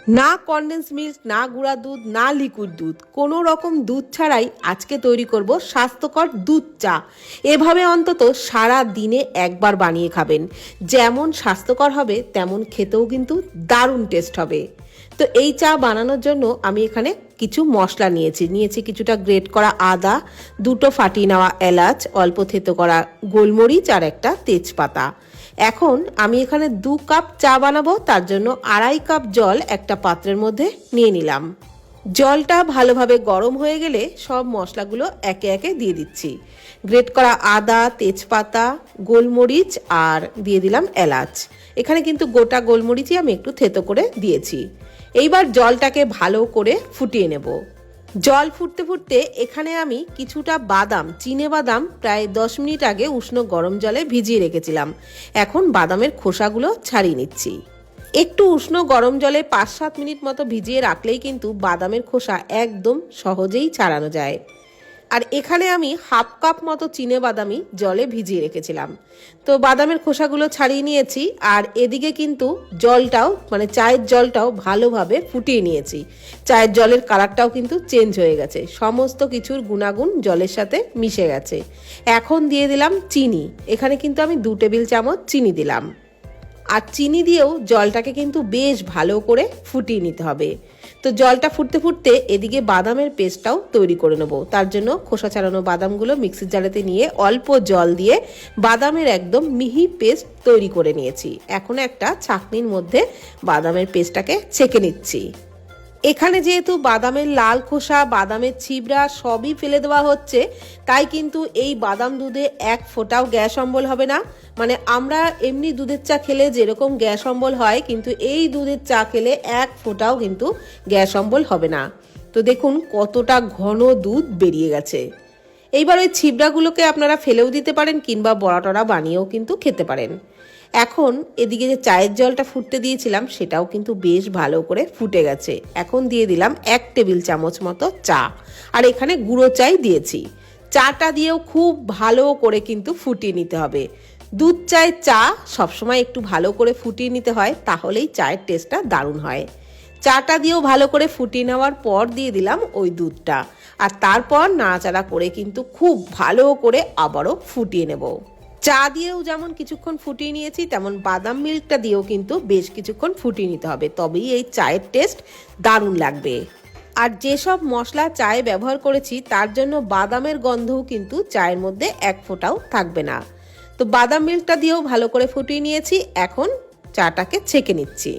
না condense milk, না গুঁড়া দুধ, না লিকুইড দুধ, কোনো রকম দুধ ছাড়াই আজকে তৈরি করব স্বাস্থ্যকর দুধ চা। এভাবে অন্তত সারা দিনে একবার বানিয়ে খাবেন। যেমন স্বাস্থ্যকর হবে তেমন খেতেও কিন্তু দারুণ টেস্ট হবে। তো এই চা বানানোর জন্য আমি এখানে কিছু মশলা নিয়েছি কিছুটা গ্রেট করা আদা, দুটো ফাটিয়ে নেওয়া এলাচ, অল্প থেতো করা গোলমরিচ আর একটা তেজপাতা। এখন আমি এখানে 2 কাপ চা বানাবো, তার জন্য 2.5 কাপ জল একটা পাত্রের মধ্যে নিয়ে নিলাম। জলটা ভালোভাবে গরম হয়ে গেলে সব মশলাগুলো একে একে দিয়ে দিচ্ছি। গ্রেট করা আদা, তেজপাতা, গোলমরিচ আর দিয়ে দিলাম এলাচ। এখানে কিন্তু গোটা গোলমরিচই আমি একটু থেতো করে দিয়েছি। এইবার জলটাকে ভালো করে ফুটিয়ে নেব। জল ফুটতে ফুটতে এখানে আমি কিছুটা বাদাম, চিনে বাদাম প্রায় 10 মিনিট আগে উষ্ণ গরম জলে ভিজিয়ে রেখেছিলাম। এখন বাদামের খোসাগুলো ছাড়িয়ে নিচ্ছি। একটু উষ্ণ গরম জলে 5-7 মিনিট মতো ভিজিয়ে রাখলেই কিন্তু বাদামের খোসা একদম সহজেই ছাড়ানো যায়। আর এখানে আমি 1/2 কাপ মতো চিনে বাদামি জলে ভিজিয়ে রেখেছিলাম। তো বাদামের খোসাগুলো ছাড়িয়ে নিয়েছি। আর এদিকে কিন্তু জলটাও মানে চায়ের জলটাও ভালোভাবে ফুটিয়ে নিয়েছি। চায়ের জলের কালারটাও কিন্তু চেঞ্জ হয়ে গেছে, সমস্ত কিছুর গুণাগুণ জলের সাথে মিশে গেছে। এখন দিয়ে দিলাম চিনি। এখানে কিন্তু আমি 2 টেবিল চামচ চিনি দিলাম। আর চিনি দিয়েও জলটাকে কিন্তু বেশ ভালো করে ফুটিয়ে নিতে হবে। তো জলটা ফুটতে ফুটতে এদিকে বাদামের পেস্টটাও তৈরি করে নেব। তার জন্য খোসা ছাড়ানো বাদামগুলো মিক্সির জারেতে নিয়ে অল্প জল দিয়ে বাদামের একদম মিহি পেস্ট তৈরি করে নিয়েছি। এখন একটা ছাঁকনির মধ্যে বাদামের পেস্টটাকে ছেঁকে নিচ্ছি। এখানে যেহেতু বাদামের লাল খোসা, বাদামের ছিবড়া সবই ফেলে দেওয়া হচ্ছে, তাই কিন্তু এই বাদাম দুধে এক ফোঁটাও গ্যাস অম্বল হবে না। মানে আমরা এমনি দুধের চা খেলে যেরকম গ্যাস অম্বল হয়, কিন্তু এই দুধের চা খেলে এক ফোঁটাও কিন্তু গ্যাস অম্বল হবে না। তো দেখুন কতটা ঘন দুধ বেরিয়ে গেছে। এইবার ওই ছিবড়াগুলোকে আপনারা ফেলেও দিতে পারেন কিংবা বড়া টড়া বানিয়েও কিন্তু খেতে পারেন। এখন এদিকে যে চায়ের জলটা ফুটতে দিয়েছিলাম সেটাও কিন্তু বেশ ভালো করে ফুটে গেছে। এখন দিয়ে দিলাম 1 টেবিল চামচ মতো চা। আর এখানে গুঁড়ো চাই দিয়েছি। চাটা দিয়েও খুব ভালো করে কিন্তু ফুটিয়ে নিতে হবে। দুধ চায়ের চা সবসময় একটু ভালো করে ফুটিয়ে নিতে হয়, তাহলেই চায়ের টেস্টটা দারুণ হয়। চাটা দিয়েও ভালো করে ফুটিয়ে নেওয়ার পর দিয়ে দিলাম ওই দুধটা। আর তারপর নাড়াচাড়া করে কিন্তু খুব ভালো করে আবারও ফুটিয়ে নেব। চা দিয়েও যেমন কিছুক্ষণ ফুটিয়ে নিয়েছি, তেমন বাদাম মিল্কটা দিয়েও কিন্তু বেশ কিছুক্ষণ ফুটিয়ে নিতে হবে, তবেই এই চায়ের টেস্ট দারুণ লাগবে। আর যেসব মশলা চায়ে ব্যবহার করেছি তার জন্য বাদামের গন্ধও কিন্তু চায়ের মধ্যে এক ফোঁটাও থাকবে না। তো বাদাম মিল্কটা দিয়েও ভালো করে ফুটিয়ে নিয়েছি। এখন চাটাকে ছেঁকে নিচ্ছি।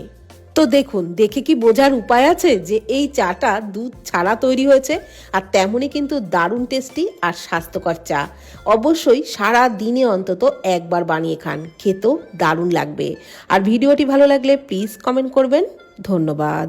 তো দেখুন, দেখে কি বোঝার উপায় আছে যে এই চাটা দুধ ছাড়া তৈরি হয়েছে? আর তেমনই কিন্তু দারুণ টেস্টি আর স্বাস্থ্যকর চা। অবশ্যই সারা দিনে অন্তত একবার বানিয়ে খান, খেতেও দারুণ লাগবে। আর ভিডিওটি ভালো লাগলে প্লিজ কমেন্ট করবেন। ধন্যবাদ।